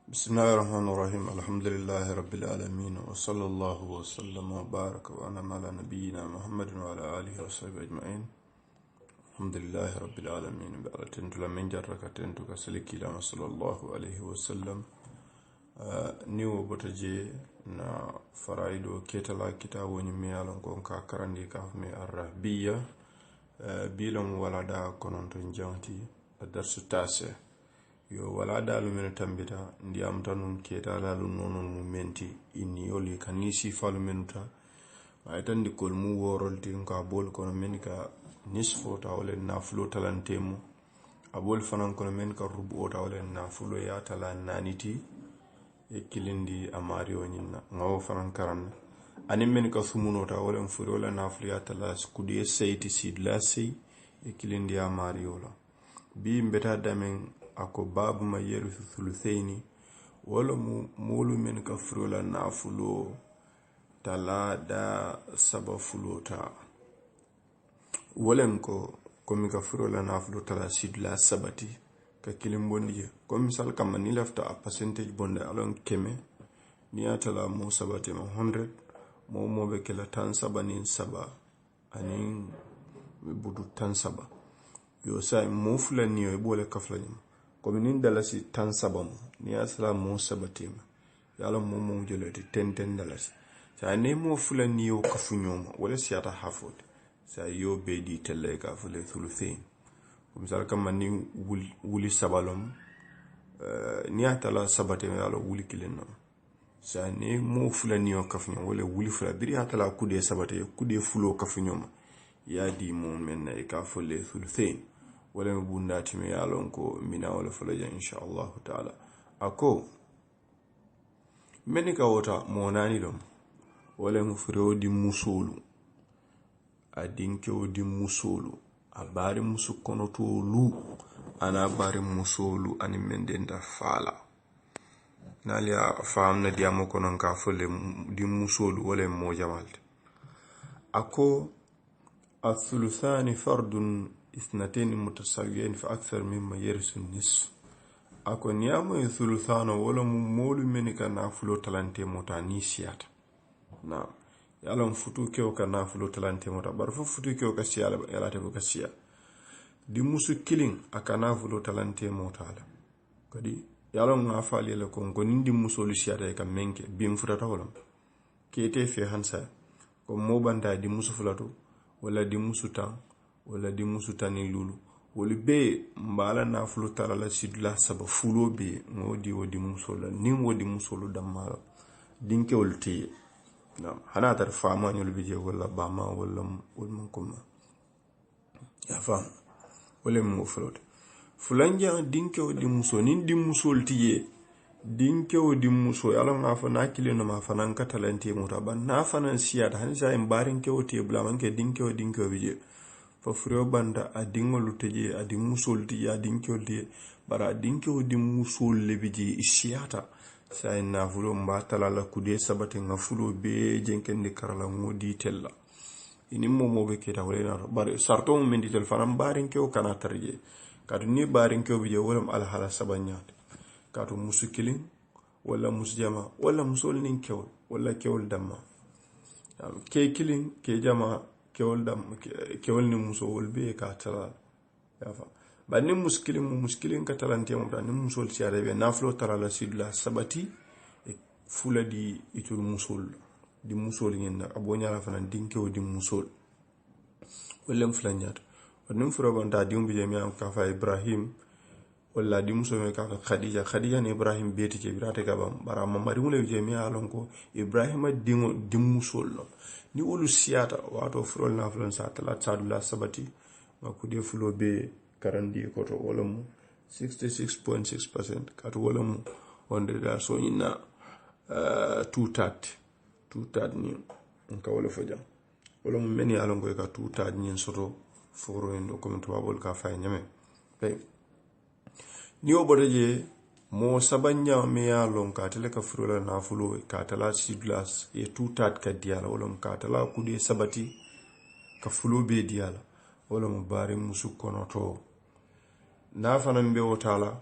بسم الله الرحمن الرحيم الحمد لله رب العالمين وصلى الله وسلم وبارك وأنعم على نبينا محمد وعلى آله وصحبه أجمعين. الحمد لله رب العالمين بألتنت لمن جرك تنتك سلكي لما صلى الله عليه وسلم نيو بتجي نا فرايدو كتلا كتاب ونمي على كونكا كرندي كافمي الرهبية بيلم ولدا كنونتون جانتي الدرس التاسع yo wala dalu men tambita ndiyam tanum keta dalu nonon mu menti inni yoli kanisi falu menuta ay tandi kol mu worolti ka bol kono men ka nisfo ta wala naflo talantemu abol fanan kono men ka rubu ta wala naflo ya tala naniti e kilindi amario nyinna ngawo fanan karan ani men ka sumuno ta wala furo wala naflo ya tala skudi seyti sidla sey e kilindi amario la bi mbeta damen ako babu ma yerithu thuluthaini wala mulu men ka frola nafulo talada saba fulota walen ko komi ka frola nafulo tala sidla sabati ka kilimbondi ko misal kam ni lafta a percentage bonde alon keme ni atala mo sabati ma 100 mo be kala tan sabani saba anin budu tan saba yo sai mo fulani yo bole kaflani kominin dalasi tan sabam ni asla mo sabatima yalla mo jolati ten dalasi sa ne mo fulani yo kafunyoma wala siyata hafot sa yo be di telle ka fule thuluthain misal kam ni wuli sabalom ni atala sabatima yalla wuli kilenno sa ne mo fulani yo kafunyoma wala wuli fula biri atala kude sabate kude fulo kafunyoma ya di mo men e ka fule thuluthain wala bundati me yalon ko mina wala falaja inshallah taala ako menika wota monani dom wala mufrewo di musulu adinke di musulu abari musu kono to lu ana bari musulu ani mendenda fala nalia famna diamo kono ka fole di musulu wala mo jamal ako الثلثان فرد اثنتين متساويين فأكثر مما يرث النصف أكون يامو ثلثان ولا مول منك نافلو تلانتي موتا نيسيات نعم يالهم فتو كيو كنافلو تلانتي موتا برفو فتو كيو كسيا يالاتي بكسيا دي موسو كيلين أكا نافلو تلانتي موتا كدي يالهم نافالي لكم كونين دي موسو لسياتا يكا منك بيم فتاتا ولم كيتي في هنسا كم موبانتا دي موسو فلاتو wala di musutan wala di musutani lulu wala be mbala na fulu tarala sidla saba fulo be ngodi wodi musola nim wodi musolu damma dinke wolti na hana tar fama nyol bije wala bama wala mun kuma ya fam wala mu fulote fulanja dinke wodi muso nin di musolti ye dinke wodi muso yalla na fa na kileno ma fa nan katalante mota ban na fa nan siya da hanisa en barin ke wote bla man ke dinke bije fa furo banda a dingolu teje a di musol ti ya dinke wodi bara dinke wodi musol le bije isiyata sai na fulo mbatala la kude sabate nga fulo be jenkende karala ngodi tella ini momo be keta wala na bare sarto men di tel fanam barin ke o kana tarje kadu ni barin ke bije wolam al hala sabanyat kato musu kilin wala musu jama wala musol nin kewol wala kewol damma ke kilin ke jama kewol dam kewol ni muso wol be ka tara yafa ba ni muskilin ka talante mo tan ni musol siare be naflo tarala sidla sabati e fula di itul musol di musol ngin abonya la fana dinkewo di musol wala mflanyat wadum furo banta dium bi jami am ka fa Ibrahim wala di muso me ka Khadija ni Ibrahim beti ke birate ka bam bara mamari mule je mi alon ko Ibrahim dingo dimmusol no ni wolu siata wato frol na flon sa tala sadula sabati ma kudé fulo be karandi ko to wala mu 66.6% kat wala mu onde da so ina tutat ni ka wala fojam wala mu meni alon ko ka tutat ni soto foro en ko to wabol ka fay nyame pe ni oboreje mo sabanya me ya lon ka tele ka furula na fulo ka tala sidlas e tutat ka diala wala ka tala kudi sabati ka fulo be diala wala mo bare musu kono to na fanan be wotala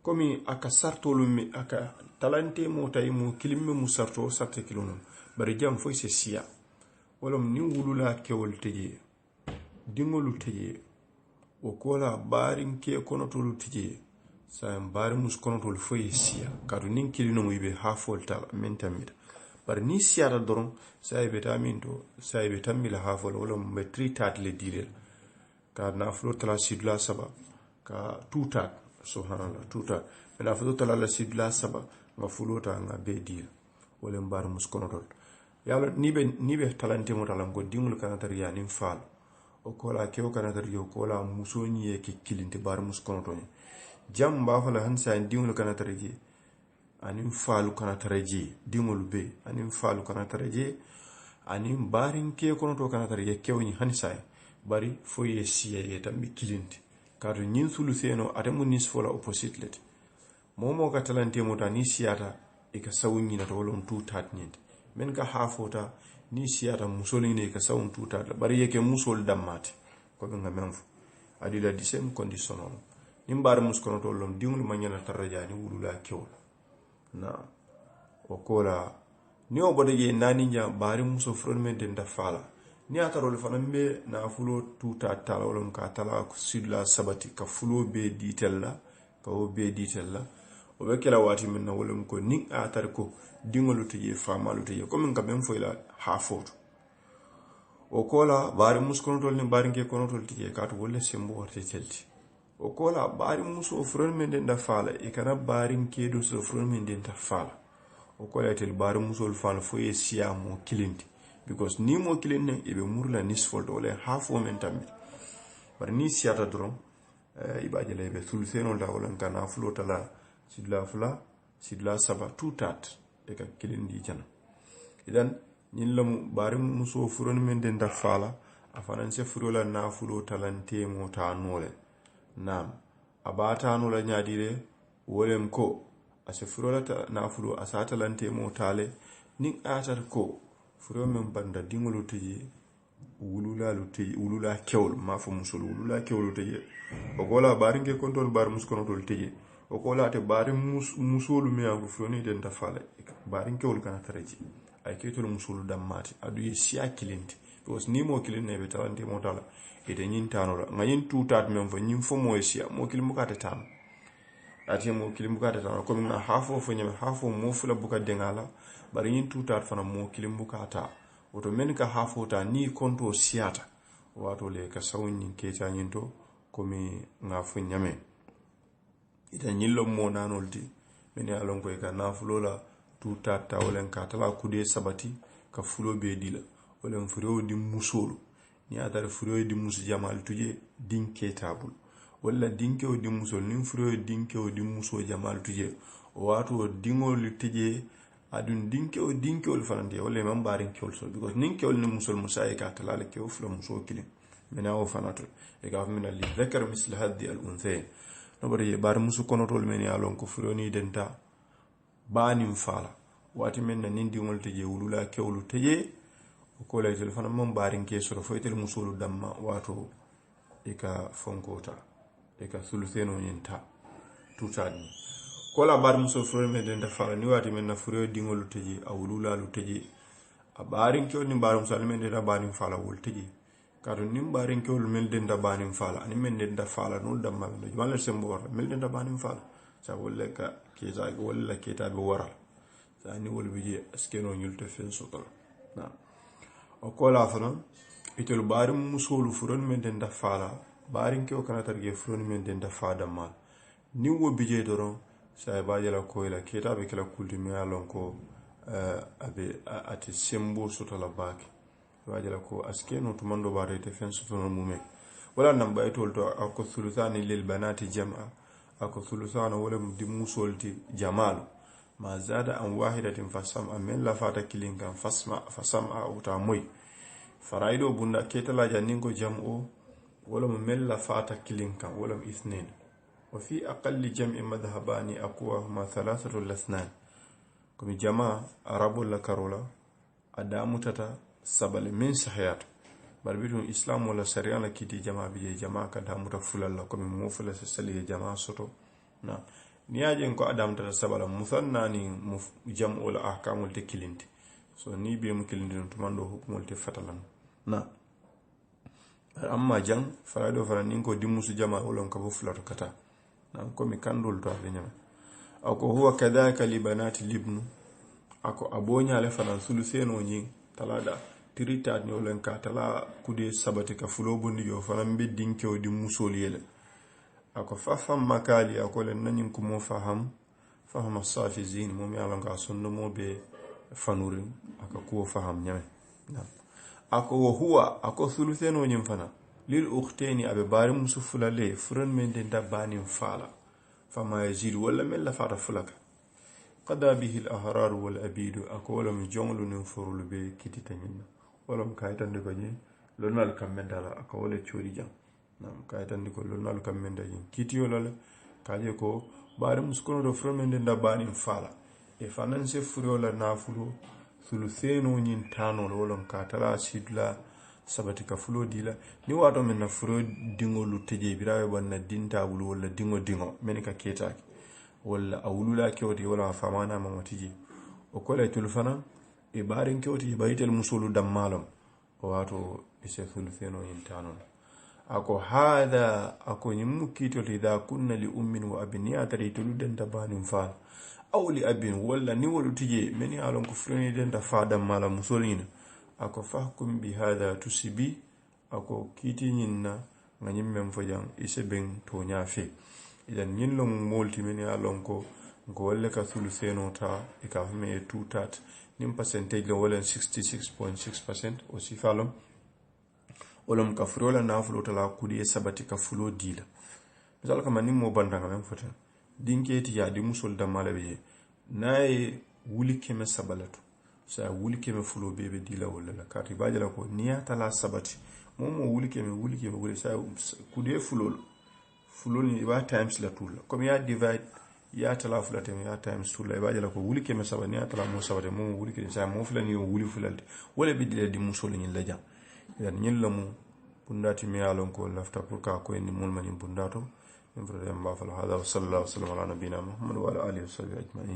komi aka sartolu mi aka talante mo tay mo kilimme mu sarto sarte kilonu bari jam foy se siya wolom ni wulula kewol teje dingolu teje o kola barin ke konotolu teje sa bari mus konotolu foy siya kadu nin kilino mo ibe hafol tal mentamita bari ni siya da doron sa ibe taminto sa ibe tamila hafol wolom be 3 tat le direl ka na flo tala sidla saba ka 2 tat subhanallah tuta mena fado tala la sidla saba nga fulota nga be dil wala mbar mus konotol yalla ni be talante mo talam ko dingul kana tar ya nim fal o kola kew kana tar yo kola musoni e ke kilinte bar mus konotol jam ba fala hansa dingul kana tar je anim falu kana tar je dingul be anim falu kana tar je anim barin ke konoto kana tar je kewni hansa bari foye siye tambi kilinte kadu nyin sulu seno atamu nis fola opposite let momo ka talante mota ni siyata e ka sawunyi na tolon tu tat nyint men ka hafota ni siyata musoli ne ka sawun tu tat bari yeke musol dammati ko be ngam fu adila di same condition on nimbar muskono tolom dingul manyana taraja ni wulula kew na o kola ni o bode je nani nya bari muso fronmen den da fala ni atarol fanambe na fulo tuta tala wolon ka tala sidla sabati ka fulo be ditella ka o be ditella o be kala wati min na wolon ko ni atar ko dingolu tije famalu tije ko min ka ben foyla hafoto o kola bari muskono tol ni bari ke kono tol tije ka to wolle sembo worte telti o kola bari muso fronmen den da fala e kana bari ke do so fronmen den da fala o kola tel bari muso fala foye siamo kilinti because ni mo kilin ibe murla nisfol dole half women tammi bar ni siata dron ibaje lebe solution la wala kana flota la sidla saba tutat e ka kilin di jana idan nin lamu bari muso furon men den da fala afanan se furola na fulo talante mo ta nole nam abata no la nyaadire wolem ko ase furola na fulo asata lante mo tale nin atar ko furo men banda dingolo teje wulula kewol ma fo musol wulula kewol teje o gola baringe kontrol bar muskono tol teje o gola te bari musolu me ango furo ni den da fala barin kewol kana taraji ay ketol musolu dammati adu ye siya kilenti because ni mo kilin ne be tawante mo tala ite nyin tanola ngayin tutat men fo nyim fo mo siya mo kilim bukata tan ati mo kilim bukata tan ko min hafo fo nyame hafo mo fula buka dengala bari nyin tutat fana mo kilim bukata oto men ka hafota ni konto siata wato le ka sawni keta nyinto komi ngafo nyame ita nyillo mo nanolti men ya lon ko e ka nafulola tutat tawlen ka tala kude sabati ka fulo be dila wolen furo di musolo ni adar furo di musu jamal tuje dinke tabul walla dinke o di musol ni furo dinke o di muso jamal tuje wato dingol tije adun dinke ol fanande wala man barin kewol so because ninke ol ni musol musaay ka talale kew flo muso kilin mena o fanato e ga min li dhakar misl hadhi al unthayn no bari bar musu kono tol men ya lon ko froni denta banim fala wati men na nindi ngol teje wulula kewlu teje ko lay telefon man barin ke so fo tel musolu damma wato e ka fonkota e ka suluseno nyenta tutani kola bar muso furo men den da fala ni wati men na furo dingolu teji awulula lu teji a barin ko ni barum sal men da banin fala wol teji kadu nim barin ko men den da banin fala ani men den da fala no damma no wala sembo war men den da banin fala sa wolle ka ke za go walla ke ta be waral sa ni wol bije askeno nyulte fen sotol na o kola fana itel barim musolu furo men den da fala barin ko kana targe furo men den da fada mal ni wo bije doron sai ba jela ko ila keta be kala kulti me alon ko abe ati sembo soto la baki ba jela ko askeno to mando bare te fen soto no mume wala nam bay tol to ako thuluthani lil banati jam'a ako thuluthana wala di musolti jamal ma zada an wahidatin fasam amen la fata kilin kan fasama uta moy faraido bunda keta la janin ko jam'o wala mel la fata kilin kan wala ithnin وفي أقل جمع مذهبان أقواهما 3 الاثنان كم جماعة عرب ولا كارولا أدامو تتا سبل من صحيات بربيتون إسلام ولا سريان لكيتي جماعة بيجي جماعة كدامو تفول الله كم موفل سسلي جماعة سوتو نا niyajen ko adam ta sabala musanna ni jam'ul ahkamul te kilinti so ni be mu kilinti to mando hukmul te fatalan na amma jang farado faranin ko dimusu jama olon ka fulato kata na ko mi kandol to nyama ako huwa kadhalika li banati libnu ako abonya le fanan suluseno nyi talada tirita ni olon ka tala kude sabati ka fulo bondi yo fanan be dinkew di musol yele ako fafam makali ako len nanin ko mo faham as-safizin mo mi alon ka sonno mo be fanurin aka ko faham nyame ako huwa ako suluseno nyi fana lil ukhteni abe bari musufula le furan men den dabani fala fama yazid wala men la fata fulaka qada bihi al-ahrar wal abid ako lam jonglu nin furul be kitita nyinna wala kaytan ko je lonal kamendala ako wala chori jang nam kaytan ko lonal kamenda yin kitiyo lale kaje ko bari muskono do furan men den dabani fala e fananse furola nafulo suluseno nyin tano wala katala sidla sabati ka fulo dila ni wato men na furo dingo lu teje birawe bonna dinta wulu wala dingo men ka ketaki wala awulula kewti wala famana mamati o kola tulfana e barin kewti bayitel musulu dammalom wato ise suluseno intano ako hada ako nyimmu kito lidha kunna li ummin wa abniya tari tuludan tabanin fa aw li abin wala ni wolu tije men yalon ko freni den da fa dammala musolina ako fahkum bi hada tusibi ako kiti nyinna nganyim mem fojang ise ben to nyafe idan nyinlo molti men ya lonko ko wala ka suluseno ta e ka me tutat nim percentage lo wala 66.6% o sifalom olom ka frola na fulo tala kudi sabati ka fulo dila misal kama nim mo bandanga mem fota dinketi ya di musol da malabe nay wuli keme sabalatu sa wuli keme fulo bebe dila wala la kati bajala ko niya tala sabati momo wuli keme sa kudi fulo ni ba times la tool comme ya divide ya tala fula tem ya times tool la bajala ko wuli keme sabani ya tala mo sabati momo wuli keme sa mo fula ni wuli fulalde wala be dila di musol ni la jam yan ñillamu bundati mi yalon ko lafta pour ka ko en mulmani bundato en vrede mba fal hada wa sallallahu alaihi wa sallam ala nabina muhammad wa ala alihi wa sahbihi ajma'in